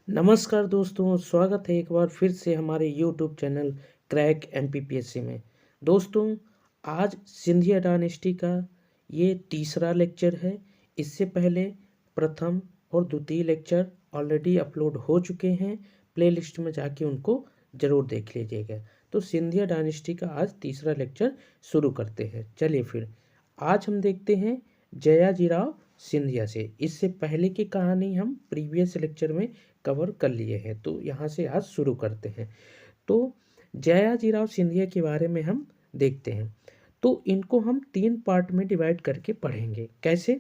नमस्कार दोस्तों, स्वागत है एक बार फिर से हमारे यूट्यूब चैनल क्रैक एमपीपीएससी में। दोस्तों, आज सिंधिया डायनेस्टी का ये तीसरा लेक्चर है। इससे पहले प्रथम और द्वितीय लेक्चर ऑलरेडी अपलोड हो चुके हैं। प्लेलिस्ट में जाके उनको ज़रूर देख लीजिएगा। तो सिंधिया डायनेस्टी का आज तीसरा लेक्चर शुरू करते हैं। चलिए फिर आज हम देखते हैं जयाजीराव सिंधिया से। इससे पहले की कहानी हम प्रीवियस लेक्चर में कवर कर लिए हैं, तो यहाँ से आज शुरू करते हैं। तो जयाजीराव सिंधिया के बारे में हम देखते हैं। तो इनको हम 3 पार्ट में डिवाइड करके पढ़ेंगे। कैसे?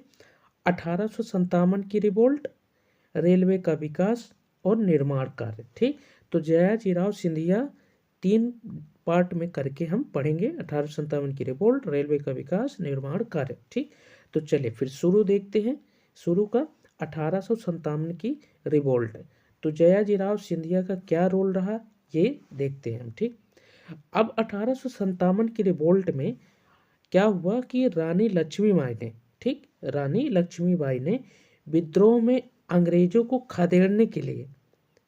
1857 की रिवोल्ट, रेलवे का विकास और निर्माण कार्य। ठीक, तो जयाजीराव सिंधिया 3 पार्ट में करके हम पढ़ेंगे। 1857 की रिवोल्ट, रेलवे का विकास, निर्माण कार्य। ठीक, तो चलिए फिर शुरू देखते हैं। शुरू का 1857 की रिवोल्ट। तो जयाजीराव सिंधिया का क्या रोल रहा ये देखते हैं हम। ठीक, अब 1857 की रिवोल्ट में क्या हुआ कि रानी लक्ष्मीबाई ने, ठीक, रानी लक्ष्मीबाई ने विद्रोह में अंग्रेजों को खदेड़ने के लिए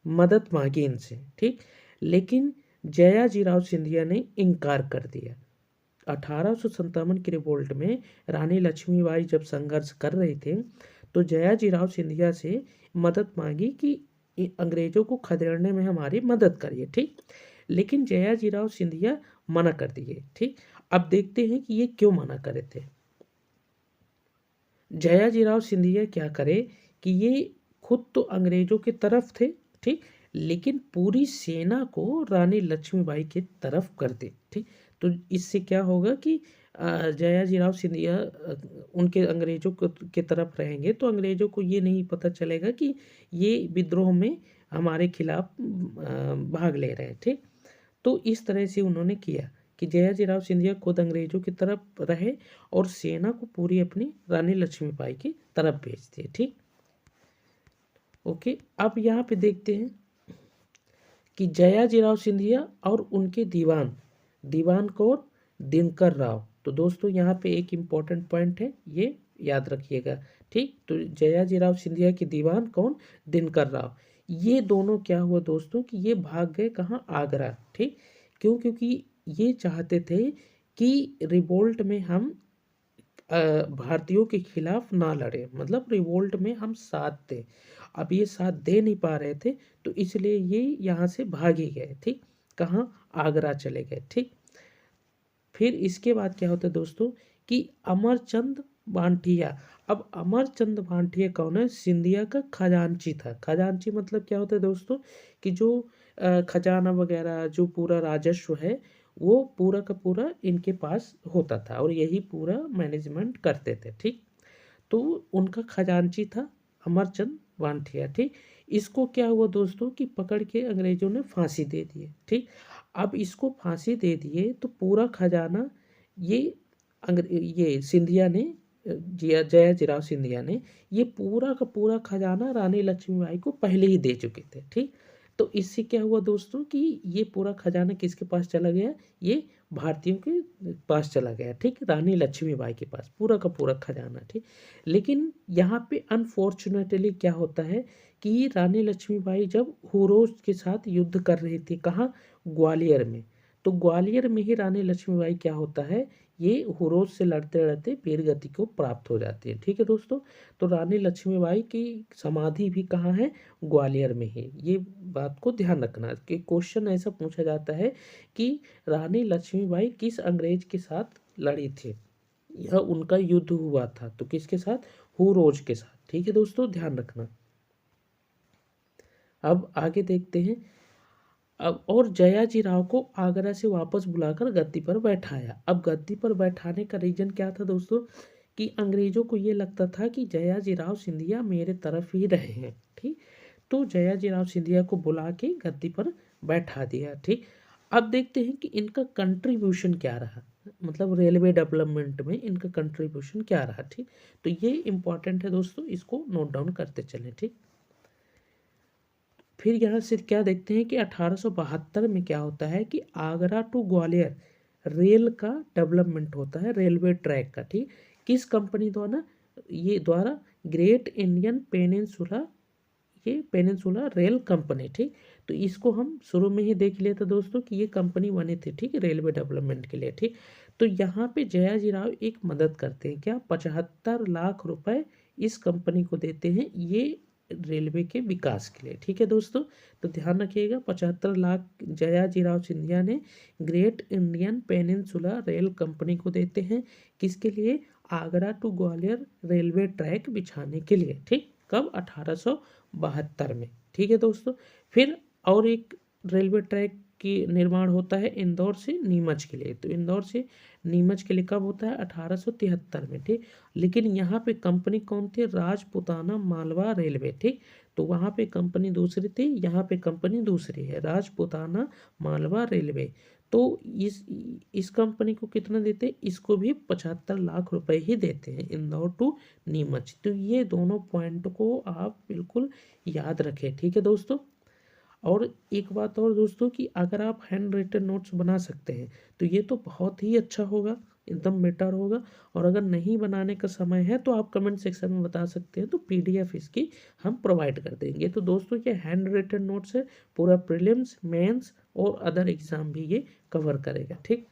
मदद मांगी इनसे। ठीक, लेकिन जयाजीराव सिंधिया ने इनकार कर दिया। 1857 की रिवोल्ट में रानी लक्ष्मीबाई जब संघर्ष कर रहे थे तो जयाजीराव सिंधिया से मदद मांगी कि अंग्रेजों को खदेड़ने में हमारी मदद करिए। ठीक, लेकिन जयाजीराव सिंधिया मना कर दिए। ठीक, अब देखते हैं कि ये क्यों मना करे थे। जयाजीराव सिंधिया क्या करे कि ये खुद तो अंग्रेजों के तरफ थे, ठीक, लेकिन पूरी सेना को रानी लक्ष्मीबाई की तरफ कर दे। ठीक, तो इससे क्या होगा कि जयाजीराव सिंधिया उनके अंग्रेजों के तरफ रहेंगे तो अंग्रेजों को ये नहीं पता चलेगा कि ये विद्रोह में हमारे खिलाफ भाग ले रहे हैं। ठीक, तो इस तरह से उन्होंने किया कि जयाजीराव सिंधिया खुद अंग्रेजों की तरफ रहे और सेना को पूरी अपनी रानी लक्ष्मीबाई की तरफ भेज दिए। ठीक, ओके, अब यहाँ पे देखते हैं कि जयाजीराव सिंधिया और उनके दीवान कौन? दिनकर राव। तो दोस्तों यहाँ पे एक इम्पॉर्टेंट पॉइंट है, ये याद रखिएगा। ठीक, तो जयाजीराव सिंधिया के दीवान कौन? दिनकर राव। ये दोनों क्या हुआ दोस्तों कि ये भाग गए कहाँ? आगरा। ठीक, क्यों? क्योंकि ये चाहते थे कि रिवोल्ट में हम भारतीयों के खिलाफ ना लड़े, मतलब रिवोल्ट में हम साथ दें। अब ये साथ दे नहीं पा रहे थे तो इसलिए ये यहाँ से भाग ही गए। ठीक, कहाँ? आगरा चले गए। ठीक, फिर इसके बाद क्या होता है दोस्तों कि अमरचंद बांटिया। अब अमरचंद बांटिया कौन है? सिंधिया का खजांची था। खजांची मतलब क्या होता है दोस्तों कि जो खजाना वगैरह जो पूरा राजस्व है वो पूरा का पूरा इनके पास होता था और यही पूरा मैनेजमेंट करते थे। ठीक, तो उनका खजांची था अमरचंद बांटिया। ठीक, इसको क्या हुआ दोस्तों कि पकड़ के अंग्रेजों ने फांसी दे दिए। ठीक, अब इसको फांसी दे दिए तो पूरा खजाना ये सिंधिया ने, जयाजीराव सिंधिया ने ये पूरा का पूरा खजाना रानी लक्ष्मीबाई को पहले ही दे चुके थे। ठीक, तो इससे क्या हुआ दोस्तों कि ये पूरा खजाना किसके पास चला गया? ये भारतीयों के पास चला गया। ठीक, रानी लक्ष्मीबाई के पास पूरा का पूरा खजाना। ठीक, लेकिन यहाँ पे अनफॉर्चुनेटली क्या होता है कि रानी लक्ष्मीबाई जब हुरोज के साथ युद्ध कर रही थी, कहाँ? ग्वालियर में। तो ग्वालियर में ही रानी लक्ष्मीबाई क्या होता है, ये हुरोज से लड़ते लड़ते वीरगति को प्राप्त हो जाती है। ठीक है दोस्तों, तो रानी लक्ष्मीबाई की समाधि भी कहाँ है? ग्वालियर में है। ये बात को ध्यान रखना कि क्वेश्चन ऐसा पूछा जाता है कि रानी लक्ष्मीबाई किस अंग्रेज के साथ लड़ी थी, यह उनका युद्ध हुआ था, तो किसके साथ? हुरोज के साथ। ठीक है दोस्तों, ध्यान रखना। अब आगे देखते हैं। अब और जयाजीराव को आगरा से वापस बुलाकर गद्दी पर बैठाया। अब गद्दी पर बैठाने का रीजन क्या था दोस्तों कि अंग्रेजों को ये लगता था कि जयाजीराव सिंधिया मेरे तरफ ही रहे हैं। ठीक, तो जयाजीराव सिंधिया को बुला के गद्दी पर बैठा दिया। ठीक, अब देखते हैं कि इनका कंट्रीब्यूशन क्या रहा, मतलब रेलवे डेवलपमेंट में इनका कंट्रीब्यूशन क्या रहा। ठीक, तो ये इंपॉर्टेंट है दोस्तों, इसको नोट डाउन करते चलें। ठीक, फिर यहाँ से क्या देखते हैं कि 1872 में क्या होता है कि आगरा टू ग्वालियर रेल का डेवलपमेंट होता है, रेलवे ट्रैक का। ठीक, किस कंपनी द्वारा? ये द्वारा ग्रेट इंडियन पेनिनसुला ये पेनिनसुला रेल कंपनी, ठीक। तो इसको हम शुरू में ही देख लिए थे दोस्तों कि ये कंपनी बनी थी, ठीक, रेलवे डेवलपमेंट के लिए, ठीक। तो यहाँ पे जयाजी राव एक मदद करते हैं, क्या, 75 लाख रुपए इस कंपनी को देते हैं ये रेलवे के विकास के लिए, ठीक है दोस्तों। तो ध्यान रखिएगा, 75 लाख जयाजी राव सिंधिया ने great Indian peninsula rail company को देते हैं, किसके लिए, Agra to Gwalior railway track बिछाने के लिए, ठीक। कब, 1872 में, ठीक है दोस्तों। फिर और एक रेलवे ट्रैक की निर्माण होता है इंदौर से नीमच के लिए, तो इंदौर से नीमच के लिए कब होता है, 1873 में, ठीक। लेकिन यहाँ पे कंपनी कौन थी, राजपुताना मालवा रेलवे, ठीक। तो वहाँ पे कंपनी दूसरी थी, यहाँ पे कंपनी दूसरी है, राजपुताना मालवा रेलवे। तो इस कंपनी को कितना देते हैं, इसको भी 75 लाख रुपए ही देते हैं, इंदौर टू नीमच। तो ये दोनों पॉइंट को आप बिल्कुल याद रखें, ठीक है दोस्तों। और एक बात और दोस्तों कि अगर आप हैंड रिटन नोट्स बना सकते हैं तो ये तो बहुत ही अच्छा होगा, एकदम बेटर होगा। और अगर नहीं बनाने का समय है तो आप कमेंट सेक्शन में बता सकते हैं, तो पीडीएफ इसकी हम प्रोवाइड कर देंगे। तो दोस्तों ये हैंड रिटन नोट्स है, पूरा प्रीलिम्स, मेंस और अदर एग्जाम भी ये कवर करेगा, ठीक।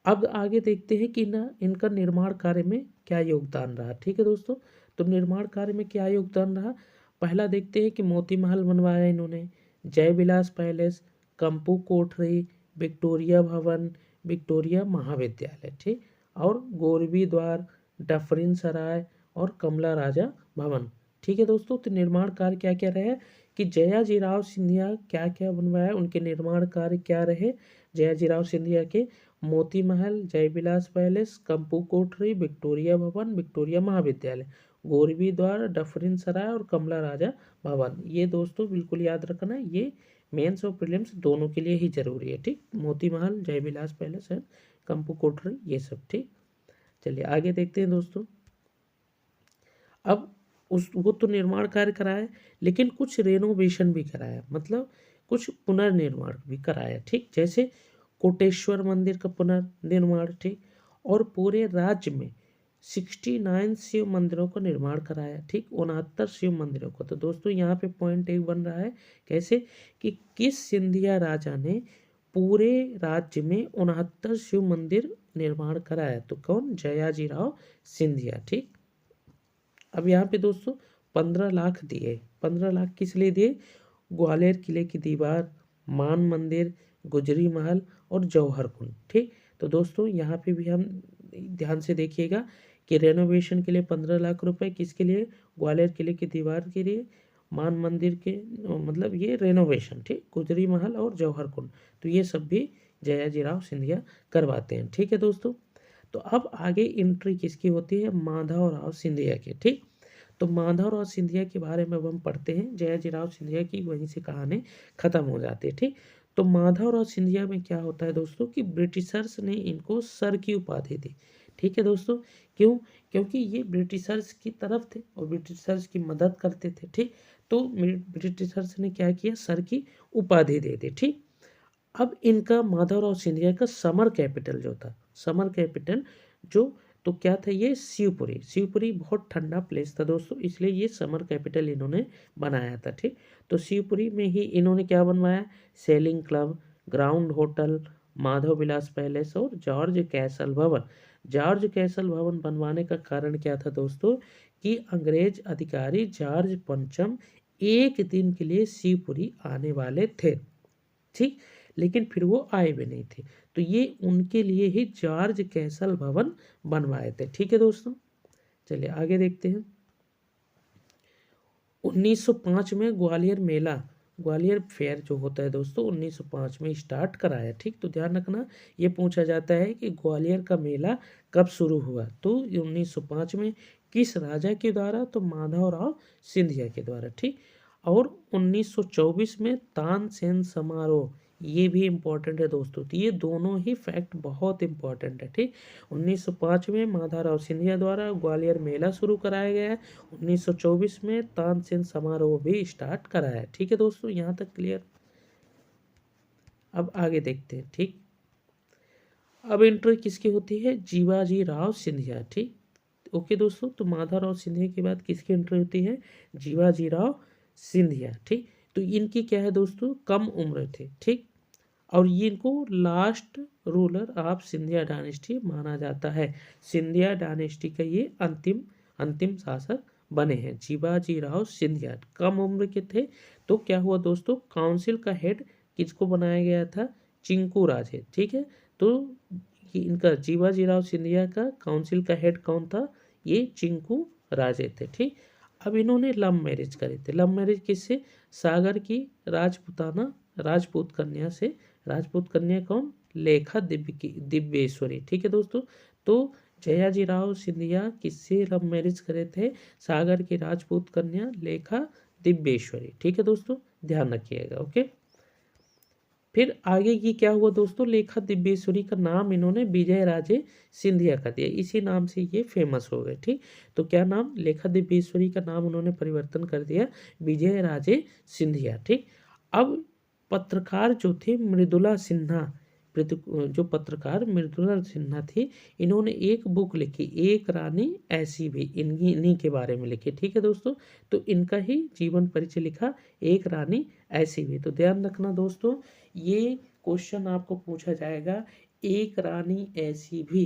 अब आगे देखते हैं कि ना इनका निर्माण कार्य में क्या योगदान रहा, ठीक है दोस्तों। तो निर्माण कार्य में क्या योगदान रहा, पहला देखते हैं कि मोती महल बनवाया इन्होंने, जय विलास पैलेस, कंपू कोठरी, विक्टोरिया भवन, विक्टोरिया महाविद्यालय, ठीक। और गोरबी द्वार, डफरिन सराय और कमला राजा भवन, ठीक है दोस्तों। तो निर्माण कार्य क्या क्या रहे कि जयाजी राव सिंधिया क्या क्या बनवाया, उनके निर्माण कार्य क्या रहे जयाजी राव सिंधिया के, मोती महल, जय विलास पैलेस, कंपू कोठरी, विक्टोरिया भवन, विक्टोरिया महाविद्यालय, गोरबी द्वार, डफरिन सराय और कमला राजा भवन। ये दोस्तों बिल्कुल याद रखना, ये मेंस और प्रीलिम्स दोनों के लिए ही जरूरी है, ठीक। मोती महल, जय विलास पैलेस है, कंपू कोठरी, ये सब, ठीक। चलिए आगे देखते हैं दोस्तों। अब वो तो निर्माण कार्य कराया, लेकिन कुछ रेनोवेशन भी कराया, मतलब कुछ पुनर्निर्माण भी कराया, ठीक। जैसे कोटेश्वर मंदिर का पुनर्निर्माण, ठीक। और पूरे राज्य में 69 शिव मंदिरों का निर्माण कराया, ठीक, 69 शिव मंदिरों को। तो दोस्तों यहाँ पे पॉइंट एक बन रहा है, कैसे कि किस सिंधिया राजा ने पूरे राज्य में 69 शिव मंदिर निर्माण कराया, तो कौन, जयाजी राव सिंधिया, ठीक। अब यहाँ पे दोस्तों 15 लाख दिए, 15 लाख किस लिए दिए, ग्वालियर किले की दीवार, मान मंदिर, गुजरी महल और जौहर कुंड, ठीक। तो दोस्तों यहाँ पे भी हम ध्यान से देखिएगा कि रेनोवेशन के लिए 15 लाख रुपए, किसके लिए, ग्वालियर किले की दीवार के लिए, मान मंदिर के, मतलब ये रेनोवेशन, ठीक, गुजरी महल और जौहर कुंड, तो ये सब भी जयाजी राव सिंधिया करवाते हैं, ठीक है दोस्तों। तो अब आगे एंट्री किसकी होती है, माधव राव सिंधिया की, ठीक। तो माधव राव सिंधिया के बारे में अब हम पढ़ते हैं, जयाजी राव सिंधिया की वहीं से कहानी खत्म हो जाती है, ठीक। तो माधव राव सिंधिया में क्या होता है दोस्तों कि ब्रिटिशर्स ने इनको सर की उपाधि दी, ठीक है दोस्तों। क्यों, क्योंकि ये ब्रिटिशर्स की तरफ थे और ब्रिटिशर्स की मदद करते थे, ठीक। तो ब्रिटिशर्स ने क्या किया, सर की उपाधि दे दी, ठीक। अब इनका माधवराव सिंधिया का समर कैपिटल जो था, समर कैपिटल जो, तो क्या था ये, शिवपुरी। शिवपुरी बहुत ठंडा प्लेस था दोस्तों, इसलिए ये समर कैपिटल इन्होंने बनाया था, ठीक। तो शिवपुरी में ही इन्होंने क्या बनवाया, sailing club, ground hotel, Madhav Vilas palace और जॉर्ज कैसल भवन। जॉर्ज कैसल भवन बनवाने का कारण क्या था दोस्तों कि अंग्रेज अधिकारी जॉर्ज पंचम एक दिन के लिए शिवपुरी आने वाले थे, ठीक। लेकिन फिर वो आए भी नहीं थे, तो ये उनके लिए ही जॉर्ज कैसल भवन बनवाए थे, ठीक है दोस्तों। चलिए आगे देखते हैं। 1905 में ग्वालियर मेला, ग्वालियर फेयर जो होता है दोस्तों 1905 में स्टार्ट कराया, ठीक। तो ध्यान रखना, ये पूछा जाता है कि ग्वालियर का मेला कब शुरू हुआ, तो 1905 में, किस राजा के द्वारा, तो माधव राव सिंधिया के द्वारा, ठीक। और 1924 में तानसेन समारोह, ये भी इम्पोर्टेंट है दोस्तों, तो ये दोनों ही फैक्ट बहुत इम्पोर्टेंट है, ठीक। 1905 में माधवराव सिंधिया द्वारा ग्वालियर मेला शुरू कराया गया है, 1924 में तानसेन समारोह भी स्टार्ट कराया है, ठीक है दोस्तों, यहाँ तक क्लियर। अब आगे देखते हैं, ठीक। अब एंट्री किसकी होती है, जीवाजी राव सिंधिया, ठीक। ओके दोस्तों, तो माधवराव सिंधिया के बाद किसकी एंट्री होती है? जीवाजीराव सिंधिया। ठीक, तो इनकी क्या है दोस्तों, कम उम्र थे। ठीक, और ये इनको last ruler of Scindia dynasty माना जाता है। सिंधिया डायनेस्टी का ये अंतिम अंतिम शासक बने हैं जीवाजी राव सिंधिया। कम उम्र के थे, तो क्या हुआ दोस्तों, काउंसिल का हेड किसको बनाया गया था? चिंकू राजे। ठीक है, तो इनका जीवाजी राव सिंधिया का काउंसिल का हेड कौन था? ये चिंकू राजे थे। ठीक, अब इन्होंने लव मैरिज करे थे। लव मैरिज किससे? सागर की राजपूताना राजपूत कन्या से। राजपूत कन्या कौन? लेखा दिव्येश्वरी। ठीक है दोस्तों, तो जयाजी राव सिंधिया किससे लव मैरिज करे थे? सागर की राजपूत कन्या लेखा दिव्येश्वरी। ठीक है दोस्तों, ध्यान रखिएगा। ओके, फिर आगे की क्या हुआ दोस्तों, लेखा दिव्येश्वरी का नाम इन्होंने विजय राजे सिंधिया का दिया, इसी नाम से ये फेमस हो गए। ठीक, तो क्या नाम? लेखा दिव्येश्वरी का नाम उन्होंने परिवर्तन कर दिया विजय राजे सिंधिया। ठीक, अब पत्रकार जो थे मृदुला सिन्हा, जो पत्रकार मृदुला सिन्हा थी, इन्होंने एक बुक लिखी, एक रानी ऐसी भी, इन्हीं के बारे में लिखी। ठीक है दोस्तों, तो इनका ही जीवन परिचय लिखा, एक रानी ऐसी भी। तो ध्यान रखना दोस्तों, ये क्वेश्चन आपको पूछा जाएगा, एक रानी ऐसी भी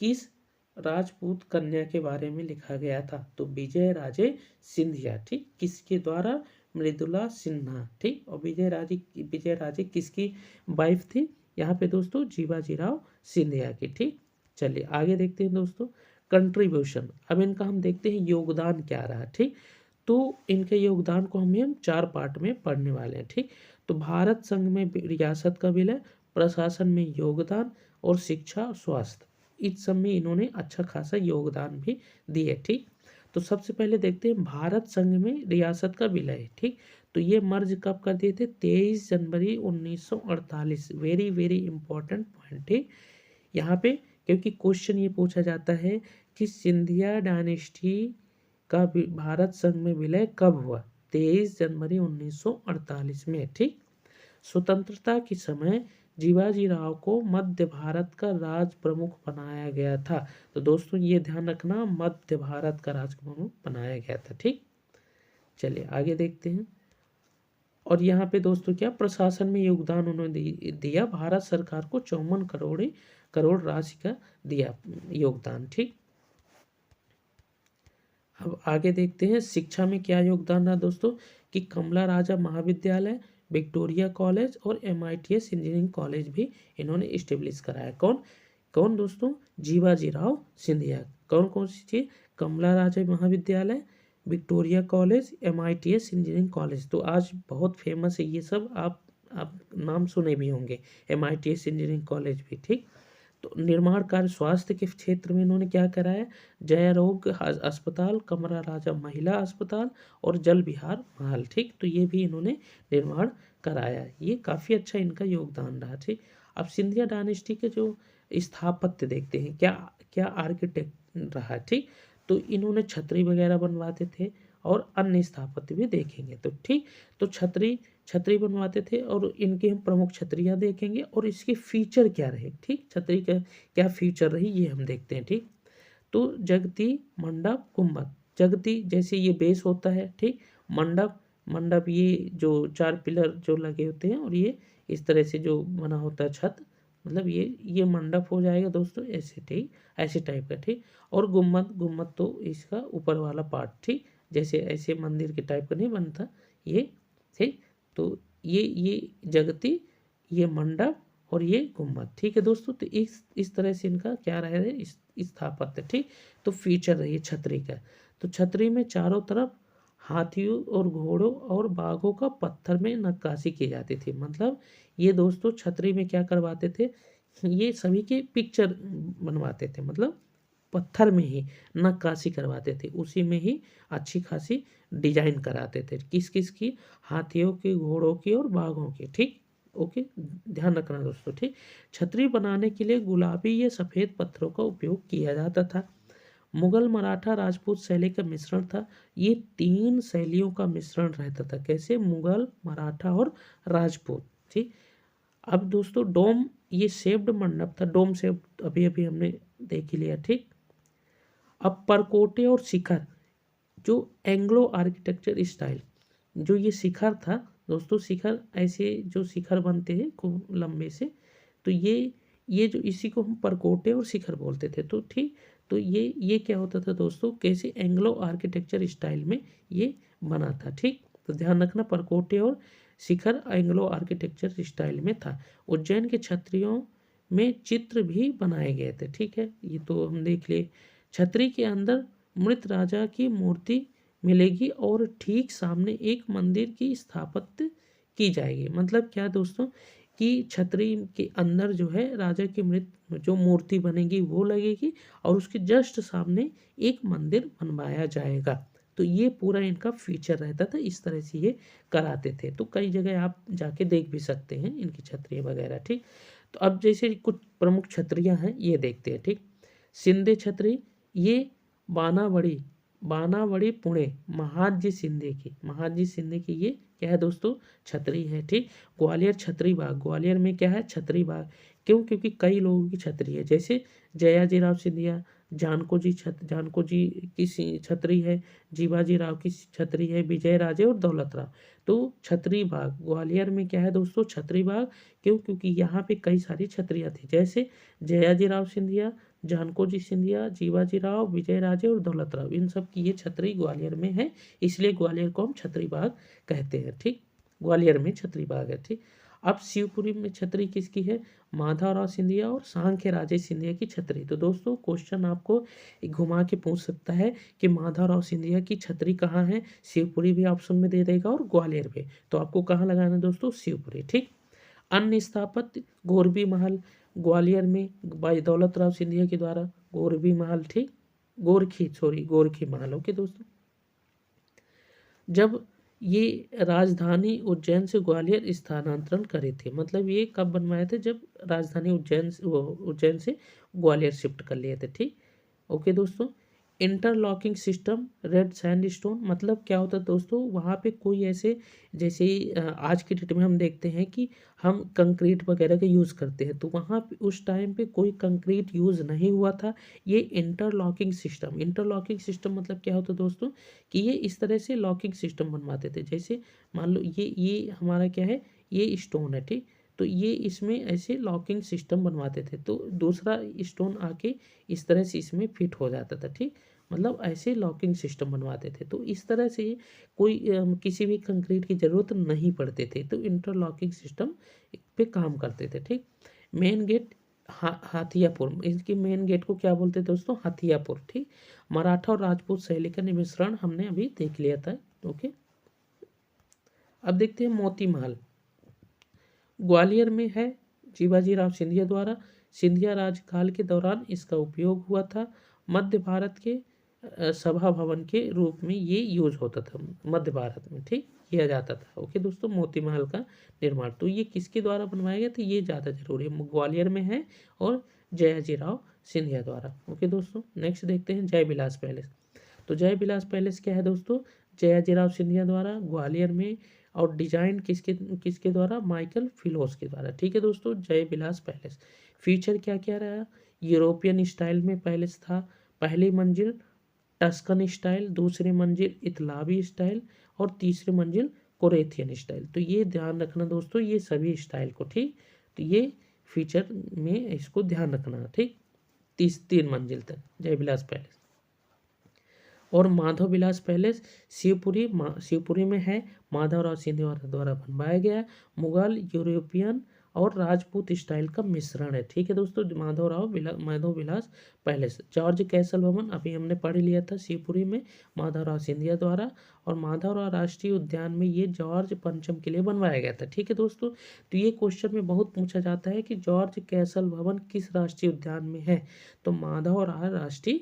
किस राजपूत कन्या के बारे में लिखा गया था? तो विजय राजे सिंधिया। ठीक, किसके द्वारा? मृदुला सिन्हा। ठीक, और विजय राजे किसकी वाइफ थी? यहाँ पे दोस्तों जीवाजीराव सिंधिया की। ठीक, चलिए आगे देखते हैं दोस्तों, कंट्रीब्यूशन। अब इनका हम देखते हैं योगदान क्या रहा। ठीक, तो इनके योगदान को हम 4 पार्ट में पढ़ने वाले हैं। ठीक, तो भारत संघ में रियासत का विलय, प्रशासन में योगदान, और शिक्षा, स्वास्थ्य, इस सब में इन्होंने अच्छा खासा योगदान भी दिए। ठीक, तो सबसे पहले देखते हैं भारत संघ में रियासत का विलय। ठीक, तो ये मर्ज कब कर दिए थे? 23 जनवरी 1948। वेरी वेरी इंपॉर्टेंट पॉइंट है यहाँ पे, क्योंकि क्वेश्चन ये पूछा जाता है कि सिंधिया डायनेस्टी का भारत संघ में विलय कब हुआ? 23 जनवरी 1948 में। ठीक, स्वतंत्रता के समय जीवाजी राव को मध्य भारत का राज प्रमुख बनाया गया था। तो दोस्तों ये ध्यान रखना, मध्य भारत का राज प्रमुख बनाया गया था। ठीक, चलिए आगे देखते हैं। और यहाँ पे दोस्तों क्या, प्रशासन में योगदान उन्होंने दिया, भारत सरकार को 54 करोड़ राशि का दिया योगदान। ठीक, अब आगे देखते हैं शिक्षा में क्या योगदान रहा दोस्तों, कि कमला राजा महाविद्यालय, विक्टोरिया कॉलेज और MITS इंजीनियरिंग कॉलेज भी इन्होंने इस्टेब्लिश कराया। कौन कौन दोस्तों? जीवाजी राव सिंधिया। कौन कौन सी चीज? कमला राजा महाविद्यालय, Victoria college, MITS engineering college. तो आज बहुत फेमस है ये सब, आप नाम सुने भी होंगे, MITS इंजीनियरिंग कॉलेज भी। ठीक, तो निर्माण कार्य स्वास्थ्य के क्षेत्र में इन्होंने क्या कराया? जय रोग अस्पताल, कमला राजा महिला अस्पताल और जल विहार महल। ठीक, तो ये भी इन्होंने निर्माण कराया। ये काफ़ी अच्छा इनका योगदान रहा। ठीक, अब सिंधिया डायनेस्टी के जो स्थापत्य देखते हैं, क्या क्या आर्किटेक्ट रहा। ठीक, तो इन्होंने छतरी वगैरह बनवाते थे और अन्य स्थापत्य भी देखेंगे। तो ठीक, तो छतरी बनवाते थे, और इनके हम प्रमुख छतरियाँ देखेंगे और इसके फीचर क्या रहे। ठीक, छतरी का क्या फीचर रही ये हम देखते हैं। ठीक, तो जगती, मंडप, गुम्बद। जगती जैसे ये बेस होता है। ठीक, मंडप ये जो 4 पिलर जो लगे होते हैं, और ये इस तरह से जो बना होता है छत, मतलब ये मंडप हो जाएगा दोस्तों ऐसे। ठीक, ऐसे टाइप का। ठीक, और गुम्बद तो इसका ऊपर वाला पार्ट। ठीक, जैसे ऐसे मंदिर के टाइप का नहीं बनता ये। ठीक, तो ये जगती, ये मंडप और ये गुम्बद। ठीक है दोस्तों, तो इस तरह से इनका क्या रहा है, इस स्थापत्य। ठीक, तो फीचर रही है छतरी का। तो छतरी में चारों तरफ हाथियों और घोड़ों और बाघों का पत्थर में नक्काशी की जाती थी। मतलब ये दोस्तों छतरी में क्या करवाते थे, ये सभी के पिक्चर बनवाते थे, मतलब पत्थर में ही नक्काशी करवाते थे, उसी में ही अच्छी खासी डिजाइन कराते थे। किस किस की? हाथियों की, घोड़ों की और बाघों की। ठीक, ओके, ध्यान रखना दोस्तों। ठीक, छतरी बनाने के लिए गुलाबी या सफ़ेद पत्थरों का उपयोग किया जाता था। मुगल, मराठा, राजपूत शैली का मिश्रण था। ये 3 शैलियों का मिश्रण रहता था। कैसे? मुगल, मराठा और राजपूत। ठीक, अब दोस्तों डोम, ये शेप्ड मंडप था, डोम शेप अभी अभी हमने देख ही लिया। ठीक, अब परकोटे और शिखर, जो एंग्लो आर्किटेक्चर स्टाइल, जो ये शिखर था दोस्तों, शिखर ऐसे जो शिखर बनते हैं खूब लंबे से, तो ये जो इसी को हम परकोटे और शिखर बोलते थे। तो ठीक, तो ये क्या होता था दोस्तों, कैसे एंग्लो आर्किटेक्चर स्टाइल में ये बना था। ठीक, तो ध्यान रखना, परकोटे और शिखर एंग्लो आर्किटेक्चर स्टाइल में था। उज्जैन के छत्रियों में चित्र भी बनाए गए थे। ठीक है, ये तो हम देख लिए। छतरी के अंदर मृत राजा की मूर्ति मिलेगी और ठीक सामने एक मंदिर की स्थापत्य की जाएगी। मतलब क्या दोस्तों, कि छतरी के अंदर जो है राजा की मृत जो मूर्ति बनेगी वो लगेगी और उसके जस्ट सामने एक मंदिर बनवाया जाएगा। तो ये पूरा इनका फीचर रहता था, इस तरह से ये कराते थे। तो कई जगह आप जाके देख भी सकते हैं इनकी छतरियाँ वगैरह। ठीक, तो अब जैसे कुछ प्रमुख छतरियाँ हैं ये देखते हैं। ठीक, शिंदे छतरी, ये बानावड़ी बानावड़ी पुणे महादजी शिंदे की ये क्या है दोस्तों, छतरी है। ठीक, ग्वालियर छतरी बाग, ग्वालियर में क्या है, छतरी बाग। क्यों, क्योंकि कई लोगों की छतरी है, जैसे जयाजीराव सिंधिया, जानको जी की छतरी है, जीवाजी राव की छतरी है, विजय राजे और दौलत राव। तो छतरी बाग ग्वालियर में क्या है दोस्तों, छतरी बाग। क्यों, क्योंकि यहाँ पे कई सारी छतरियाँ थी, जैसे जयाजीराव सिंधिया, जानको जी सिंधिया, जीवाजी राव, विजय राजे और दौलत राव, इन सब की ये छतरी ग्वालियर में है, इसलिए ग्वालियर को हम छतरी बाग कहते हैं। ठीक, ग्वालियर में छतरी बाग है। ठीक, अब शिवपुरी में छतरी किसकी है, माधवराव सिंधिया और सांख्य राजे सिंधिया की छतरी। तो दोस्तों क्वेश्चन आपको घुमा के पूछ सकता है कि माधवराव सिंधिया की छतरी कहाँ है, शिवपुरी भी ऑप्शन में दे देगा और ग्वालियर में, तो आपको कहाँ लगाना है दोस्तों, शिवपुरी। ठीक, अन्य स्थापत्य गोरबी महल, ग्वालियर में भाई दौलत राव सिंधिया के द्वारा गोरबी महल। ठीक, गोरखी महल। ओके दोस्तों, जब ये राजधानी उज्जैन से ग्वालियर स्थानांतरण करे थे, मतलब ये कब बनवाए थे, जब राजधानी उज्जैन से ग्वालियर शिफ्ट कर लिए थे। ठीक, ओके दोस्तों, इंटरलॉकिंग सिस्टम रेड सैंडस्टोन, मतलब क्या होता है दोस्तों, वहाँ पे कोई ऐसे, जैसे आज की डेट में हम देखते हैं कि हम कंक्रीट वगैरह का यूज़ करते हैं, तो वहाँ पे उस टाइम पे कोई कंक्रीट यूज़ नहीं हुआ था। ये इंटरलॉकिंग सिस्टम मतलब क्या होता है दोस्तों, कि ये इस तरह से लॉकिंग सिस्टम बनवाते थे। जैसे मान लो ये हमारा क्या है, ये स्टोन है। ठीक, तो ये इसमें ऐसे लॉकिंग सिस्टम बनवाते थे, तो दूसरा स्टोन आके इस तरह से इसमें फिट हो जाता था। ठीक, मतलब ऐसे लॉकिंग सिस्टम बनवाते थे, तो इस तरह से कोई किसी भी कंक्रीट की ज़रूरत नहीं पड़ते थे, तो इंटरलॉकिंग सिस्टम पे काम करते थे। ठीक, मेन गेट हाथियापुर, इसकी मेन गेट को क्या बोलते थे दोस्तों, हाथियापुर। ठीक, मराठा और राजपूत शैली का मिश्रण हमने अभी देख लिया था। ओके, अब देखते हैं मोती महल, ग्वालियर में है, शिवाजी राव सिंधिया द्वारा। सिंधिया राजकाल के दौरान इसका उपयोग हुआ था। मध्य भारत के सभा भवन के रूप में ये यूज होता था, मध्य भारत में। ठीक, किया जाता था। ओके दोस्तों, मोती महल का निर्माण तो ये किसके द्वारा बनवाया गया था, ये ज़्यादा जरूरी है, ग्वालियर में है और जयाजी राव सिंधिया द्वारा। ओके दोस्तों, नेक्स्ट देखते हैं जय विलास पैलेस। तो जय विलास पैलेस क्या है दोस्तों, जयाजी राव सिंधिया द्वारा ग्वालियर में, और डिजाइन किसके किसके द्वारा, माइकल फिलोस के द्वारा। ठीक है दोस्तों, जय विलास पैलेस फीचर क्या क्या रहा, यूरोपियन स्टाइल में पैलेस था। पहली मंजिल टस्कन स्टाइल, दूसरी मंजिल इतालवी स्टाइल और तीसरी मंजिल कोरेथियन स्टाइल। तो ये ध्यान रखना दोस्तों, ये सभी स्टाइल को। ठीक, तो ये फीचर में इसको ध्यान रखना। ठीक, 3 मंजिल तक जय विलास पैलेस। और माधव विलास पैलेस शिवपुरी में है, माधवराव सिंधिया द्वारा बनवाया गया है। मुगल, यूरोपियन और राजपूत स्टाइल का मिश्रण है। ठीक है दोस्तों, Madhav Vilas palace. George Castle भवन अभी हमने पढ़ लिया था, शिवपुरी में माधवराव सिंधिया द्वारा। और माधवराव राष्ट्रीय उद्यान में ये जॉर्ज पंचम के लिए बनवाया गया था। ठीक है दोस्तों, तो ये क्वेश्चन में बहुत पूछा जाता है कि जॉर्ज कैसल भवन किस राष्ट्रीय उद्यान में है, तो माधवराव राष्ट्रीय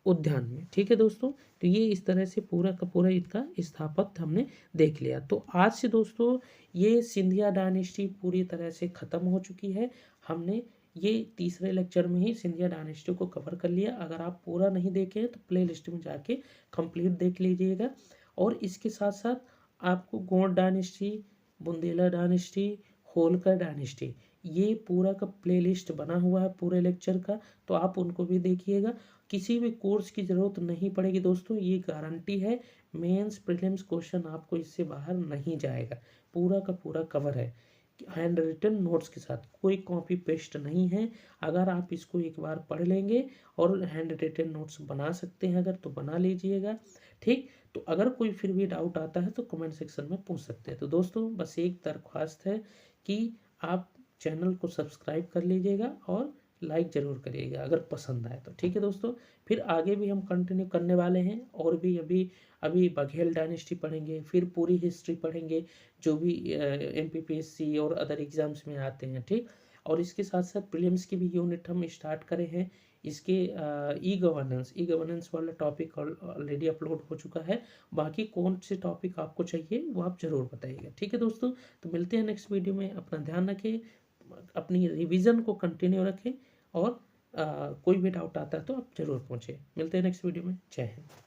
उद्यान में। ठीक है दोस्तों, तो ये इस तरह से पूरा का पूरा इनका स्थापत्य हमने देख लिया। तो आज से दोस्तों ये सिंधिया डायनेस्टी पूरी तरह से ख़त्म हो चुकी है। हमने ये तीसरे लेक्चर में ही सिंधिया डायनेस्टी को कवर कर लिया। अगर आप पूरा नहीं देखे तो प्ले लिस्ट में जाके कंप्लीट देख लीजिएगा। और इसके साथ साथ आपको Gaur dynasty, Bundela dynasty, Holkar dynasty, ये पूरा का प्लेलिस्ट बना हुआ है पूरे लेक्चर का, तो आप उनको भी देखिएगा। किसी भी कोर्स की ज़रूरत नहीं पड़ेगी दोस्तों, ये गारंटी है। मेंस प्रीलिम्स क्वेश्चन आपको इससे बाहर नहीं जाएगा, पूरा का पूरा कवर है हैंड रिटन नोट्स के साथ, कोई कॉपी पेस्ट नहीं है। अगर आप इसको एक बार पढ़ लेंगे और हैंड रिटन नोट्स बना सकते हैं अगर, तो बना लीजिएगा, ठीक। तो अगर कोई फिर भी डाउट आता है तो कमेंट सेक्शन में पूछ सकते हैं। तो दोस्तों बस एक दरख्वास्त है कि आप चैनल को सब्सक्राइब कर लीजिएगा और लाइक ज़रूर करिएगा अगर पसंद आए तो, ठीक है दोस्तों। फिर आगे भी हम कंटिन्यू करने वाले हैं, और भी अभी अभी बघेल डायनेस्टी पढ़ेंगे, फिर पूरी हिस्ट्री पढ़ेंगे जो भी MPPSC और अदर एग्ज़ाम्स में आते हैं, ठीक। और इसके साथ साथ प्रीलिम्स की भी यूनिट हम स्टार्ट करे हैं। इसके ई गवर्नेंस वाला टॉपिक ऑलरेडी अपलोड हो चुका है। बाकी कौन से टॉपिक आपको चाहिए वो आप ज़रूर बताइएगा, ठीक है दोस्तों। तो मिलते हैं नेक्स्ट वीडियो में, अपना ध्यान रखें, अपनी रिवीजन को कंटिन्यू रखें, और कोई भी डाउट आता है तो आप ज़रूर पूछें। मिलते हैं नेक्स्ट वीडियो में। जय हिंद।